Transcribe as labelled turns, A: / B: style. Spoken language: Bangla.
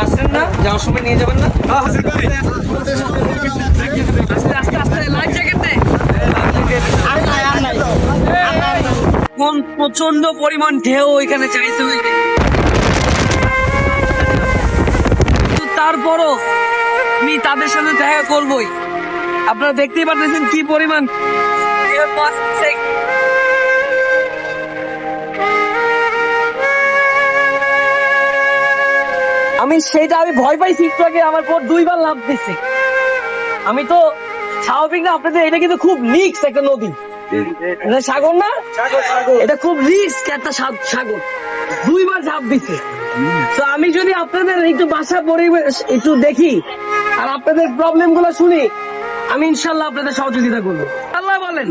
A: আসছেন না, যাওয়ার সময় নিয়ে যাবেন না? কোন প্রচন্ড পরিমাণ ঢেউ এখানে চাইতে হয়েছে, তারপরও আমি তাদের সাথে দেখা করবই। আপনারা দেখতেই পাচ্ছেন কি পরিমাণ। আমি ভয় পাইছি একটু আগে, আমার পর 2 বার লাফ দিচ্ছে। আমি তো স্বাভাবিক না, আপনাদের এটা কিন্তু খুব রিস্ক একটা নদী, এটা সাগর না, এটা খুব রিস্ক একটা সাগর। 2 বার ঝাঁপ দিচ্ছে। তো আমি যদি আপনাদের একটু বাসা পরিবেশ একটু দেখি আর আপনাদের প্রবলেম গুলো শুনি, আমি ইনশাল্লাহ আপনাদের সহযোগিতা করবো। আল্লাহ বলেন।